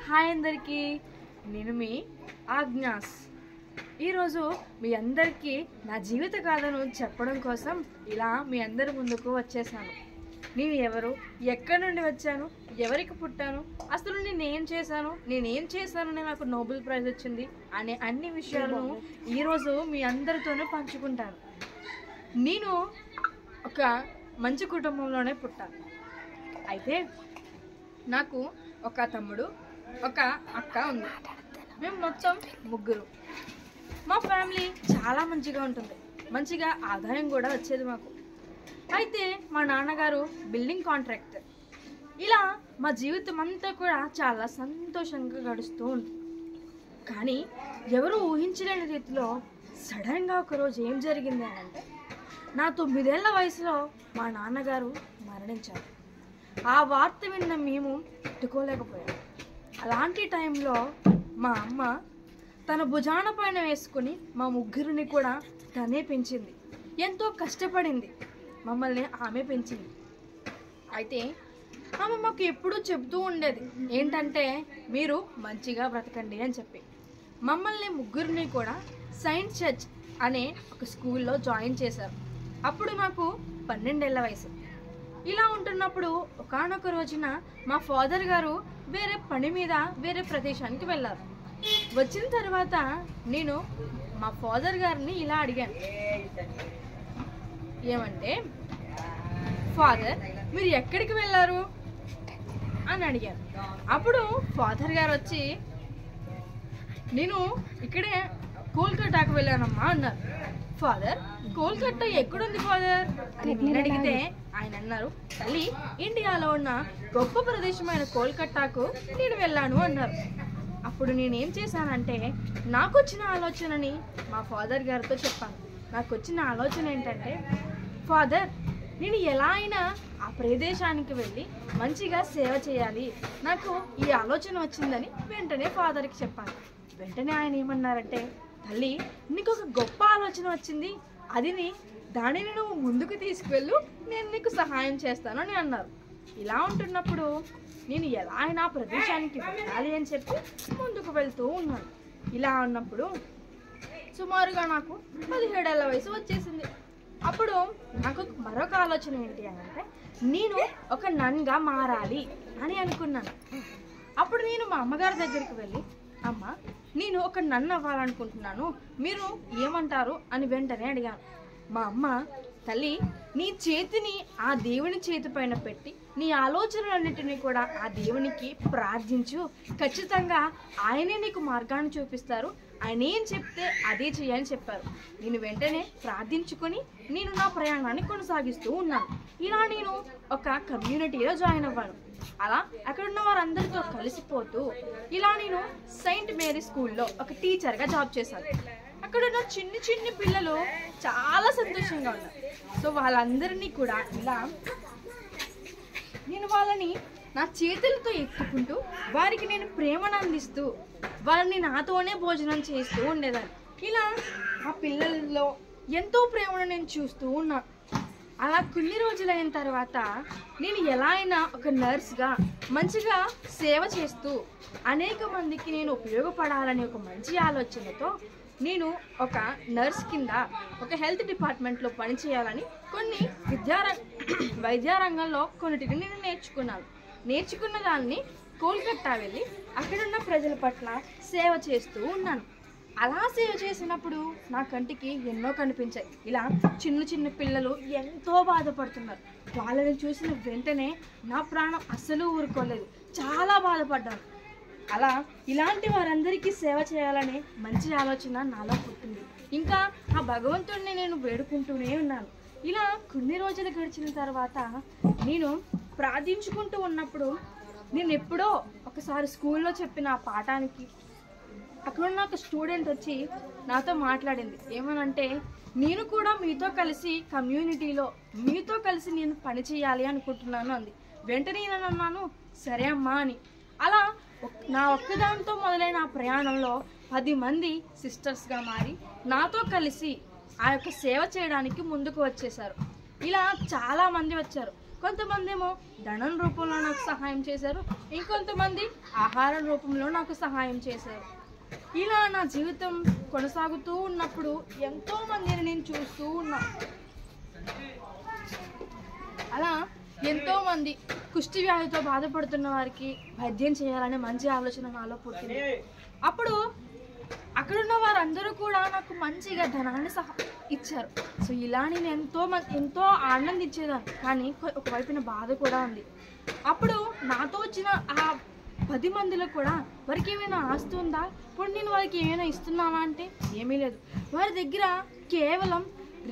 Hi అందరికీ, నేను మీ ఆజ్ఞాస్. ఈరోజు మీ అందరికీ నా జీవిత గాథను చెప్పడం కోసం ఇలా మీ అందరి ముందుకు వచ్చేసాను. నేను ఎవరు, ఎక్కడి నుండి వచ్చాను, ఎవరికి పుట్టాను, అసలు నేనేం చేశాను నాకు నోబెల్ ప్రైజ్ వచ్చింది అనే అన్ని విషయాలను ఈరోజు మీ అందరితోనే పంచుకుంటాను. నేను ఒక మంచి కుటుంబంలోనే పుట్టాను. అయితే నాకు ఒక తమ్ముడు, ఒక అక్క ఉంది. మేము మొత్తం ముగ్గురు. మా ఫ్యామిలీ చాలా మంచిగా ఉంటుంది, మంచిగా ఆదాయం కూడా వచ్చేది మాకు. అయితే మా నాన్నగారు బిల్డింగ్ కాంట్రాక్టర్. ఇలా మా జీవితం అంతా కూడా చాలా సంతోషంగా గడుస్తూ ఉంది. కానీ ఎవరు ఊహించలేని రీతిలో సడన్గా ఒకరోజు ఏం జరిగింది అంటే, నా 9 ఏళ్ల వయసులో మా నాన్నగారు మరణించారు. ఆ వార్త విన్న మేము తట్టుకోలేకపోయాం. అలాంటి టైంలో మా అమ్మ తన భుజాన పైన వేసుకుని మా ముగ్గురిని కూడా తనే పెంచింది. ఎంతో కష్టపడింది, మమ్మల్ని ఆమె పెంచింది. అయితే ఆమె మాకు ఎప్పుడూ చెబుతూ ఉండేది ఏంటంటే, మీరు మంచిగా బ్రతకండి అని చెప్పి. మమ్మల్ని ముగ్గురిని కూడా సైన్స్ చర్చ్ అనే ఒక స్కూల్లో జాయిన్ చేశారు. అప్పుడు నాకు 12 ఏళ్ల వయసు. ఇలా ఉంటున్నప్పుడు ఒకానొక రోజున మా ఫాదర్ గారు వేరే పని మీద వేరే ప్రదేశానికి వెళ్ళారు. వచ్చిన తర్వాత నేను మా ఫాదర్ గారిని ఇలా అడిగాను, ఏమంటే ఫాదర్ మీరు ఎక్కడికి వెళ్ళారు అని అడిగాను. అప్పుడు ఫాదర్ గారు వచ్చి, నేను ఇక్కడే కోల్కతాకు వెళ్ళానమ్మా అన్నారు. ఫాదర్, కోల్కతా ఎక్కడుంది ఫాదర్ అని నేను అడిగితే ఆయన అన్నారు, తల్లి ఇండియాలో ఉన్న గొప్ప ప్రదేశమైన కోల్కతాకు నేను వెళ్ళాను అన్నారు. అప్పుడు నేనేం చేశానంటే, నాకు వచ్చిన ఆలోచనని మా ఫాదర్ గారితో చెప్పాను. నాకు వచ్చిన ఆలోచన ఏంటంటే, ఫాదర్ నేను ఎలా అయినా ఆ ప్రదేశానికి వెళ్ళి మంచిగా సేవ చేయాలి, నాకు ఈ ఆలోచన వచ్చిందని వెంటనే ఫాదర్కి చెప్పాను. వెంటనే ఆయన ఏమన్నారంటే, తల్లి నీకు ఒక గొప్ప ఆలోచన వచ్చింది, దానిని నువ్వు ముందుకు తీసుకువెళ్ళు, నేను నీకు సహాయం చేస్తాను అని అన్నారు. ఇలా ఉంటున్నప్పుడు నేను ఎలా అయినా ప్రదేశానికి వెళ్ళాలి అని చెప్పి ముందుకు వెళ్తూ ఉన్నాను. ఇలా ఉన్నప్పుడు సుమారుగా నాకు 17 ఏళ్ల వయసు వచ్చేసింది. అప్పుడు నాకు మరొక ఆలోచన ఏంటి అంటే, నేను ఒక నన్గా మారాలి అని అనుకున్నాను. అప్పుడు నేను మా అమ్మగారి దగ్గరికి వెళ్ళి, అమ్మ నేను ఒక నన్ను అవ్వాలనుకుంటున్నాను, మీరు ఏమంటారు అని వెంటనే అడిగాను. మా అమ్మ, తల్లి నీ చేతిని ఆ దేవుని చేతి పైన పెట్టి నీ ఆలోచనలన్నిటినీ కూడా ఆ దేవునికి ప్రార్థించు, ఖచ్చితంగా ఆయనే నీకు మార్గాన్ని చూపిస్తారు, ఆయన ఏం చెప్తే అదే చేయని చెప్పారు. నేను వెంటనే ప్రార్థించుకొని నేను నా ప్రయాణాన్ని కొనసాగిస్తూ ఉన్నాను. ఇలా నేను ఒక కమ్యూనిటీలో జాయిన్ అవ్వాను. అలా అక్కడున్న వారందరితో కలిసిపోతూ ఇలా నేను సెయింట్ మేరీ స్కూల్లో ఒక టీచర్గా జాబ్ చేశాను. అక్కడున్న చిన్ని పిల్లలు చాలా సంతోషంగా ఉన్నారు. సో వాళ్ళందరినీ కూడా ఇలా నేను వాళ్ళని నా చేతులతో ఎత్తుకుంటూ వారికి నేను ప్రేమను అందిస్తూ వారిని నాతోనే భోజనం చేస్తూ ఉండేదాన్ని. ఇలా ఆ పిల్లల్లో ఎంతో ప్రేమను నేను చూస్తూ ఉన్నాను. అలా కొన్ని రోజులైన తర్వాత నేను ఎలా అయినా ఒక నర్స్గా మంచిగా సేవ చేస్తూ అనేక మందికి నేను ఉపయోగపడాలనే ఒక మంచి ఆలోచనతో నేను ఒక నర్స్ కింద ఒక హెల్త్ డిపార్ట్మెంట్లో పనిచేయాలని కొన్ని వైద్య రంగంలో కొన్నిటిని నేను నేర్చుకున్న దాన్ని కోల్కతా వెళ్ళి అక్కడున్న ప్రజల పట్ల సేవ చేస్తూ ఉన్నాను. అలా సేవ చేసినప్పుడు నా కంటికి ఎన్నో కనిపించాయి. ఇలా చిన్న పిల్లలు ఎంతో బాధపడుతున్నారు. వాళ్ళని చూసిన వెంటనే నా ప్రాణం అస్సలు ఊరుకోలేదు, చాలా బాధపడ్డాను. అలా ఇలాంటి వారందరికీ సేవ చేయాలనే మంచి ఆలోచన నాలో పుట్టింది. ఇంకా ఆ భగవంతుడిని నేను వేడుకుంటూనే ఉన్నాను. ఇలా కొన్ని రోజులు గడిచిన తర్వాత నేను ప్రార్థించుకుంటూ ఉన్నప్పుడు నేను ఎప్పుడో ఒకసారి స్కూల్లో చెప్పిన ఆ పాఠానికి అక్కడున్న ఒక స్టూడెంట్ వచ్చి నాతో మాట్లాడింది. ఏమనంటే, నేను కూడా మీతో కలిసి కమ్యూనిటీలో మీతో కలిసి నేను పని చేయాలి అనుకుంటున్నాను అంది. వెంటనే నేను అన్నాను, సరే అమ్మా అని. అలా నా ఒక్కదానితో మొదలైన ఆ ప్రయాణంలో 10 మంది సిస్టర్స్గా మారి నాతో కలిసి ఆ యొక్క సేవ చేయడానికి ముందుకు వచ్చేసారు. ఇలా చాలామంది వచ్చారు. కొంతమంది ఏమో ధనం రూపంలో నాకు సహాయం చేశారు, ఇంకొంతమంది ఆహారం రూపంలో నాకు సహాయం చేశారు. ఇలా నా జీవితం కొనసాగుతూ ఉన్నప్పుడు ఎంతో మందిని నేను చూస్తూ ఉన్నా. అలా ఎంతో మంది కుష్టి వ్యాధితో బాధపడుతున్న వారికి వైద్యం చేయాలనే మంచి ఆలోచన నాలో పుట్టింది. అప్పుడు అక్కడున్న వారందరూ కూడా నాకు మంచిగా ధనాన్ని ఇచ్చారు. సో ఇలా నేను ఎంతో ఆనందించేదాన్ని. కానీ ఒకవైపున బాధ కూడా ఉంది. అప్పుడు నాతో వచ్చిన ఆ 10 మందిలో కూడా వారికి ఏమైనా ఆస్తి ఉందా, ఇప్పుడు నేను వారికి ఏమైనా ఇస్తున్నానా అంటే ఏమీ లేదు. వారి దగ్గర కేవలం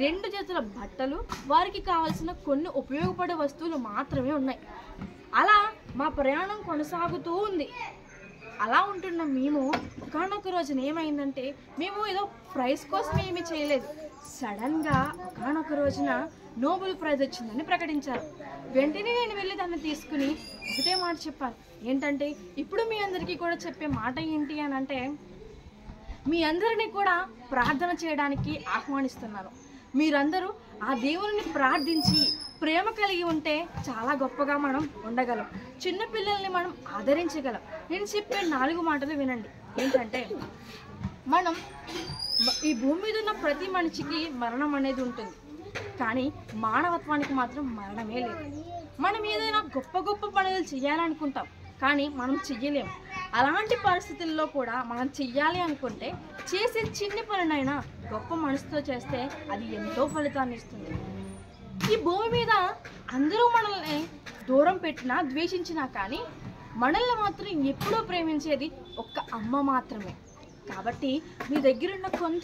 2 జతల బట్టలు, వారికి కావాల్సిన కొన్ని ఉపయోగపడే వస్తువులు మాత్రమే ఉన్నాయి. అలా మా ప్రయాణం కొనసాగుతూ ఉంది. అలా ఉంటున్న మేము ఒకనొక రోజున ఏమైందంటే, మేము ఏదో ప్రైజ్ కోసం ఏమీ చేయలేదు. సడన్గా ఒకనొక రోజున నోబెల్ ప్రైజ్ వచ్చిందని ప్రకటించారు. వెంటనే నేను వెళ్ళి దాన్ని తీసుకుని ఒకటే మాట చెప్పాను. ఏంటంటే, ఇప్పుడు మీ అందరికీ కూడా చెప్పే మాట ఏంటి అని అంటే, మీ అందరినీ కూడా ప్రార్థన చేయడానికి ఆహ్వానిస్తున్నాను. మీరందరూ ఆ దేవుని ప్రార్థించి ప్రేమ కలిగి ఉంటే చాలా గొప్పగా మనం ఉండగలం. చిన్న పిల్లల్ని మనం ఆదరించగలం. నేను చెప్పే 4 మాటలు వినండి. ఏంటంటే, మనం ఈ భూమి మీద ఉన్న ప్రతి మనిషికి మరణం అనేది ఉంటుంది, కానీ మానవత్వానికి మాత్రం మరణమే లేదు. మనం ఏదైనా గొప్ప పనులు చేయాలనుకుంటాం, కానీ మనం చెయ్యలేము. అలాంటి పరిస్థితుల్లో కూడా మనం చెయ్యాలి అనుకుంటే, చేసే చిన్న పనునైనా గొప్ప మనసుతో చేస్తే అది ఎంతో ఫలితాన్ని ఇస్తుంది. ఈ భూమి మీద అందరూ మనల్ని దూరం పెట్టినా, ద్వేషించినా కానీ మనల్ని మాత్రం ఎప్పుడూ ప్రేమించేది ఒక్క అమ్మ మాత్రమే. కాబట్టి మీ దగ్గరున్న కొంత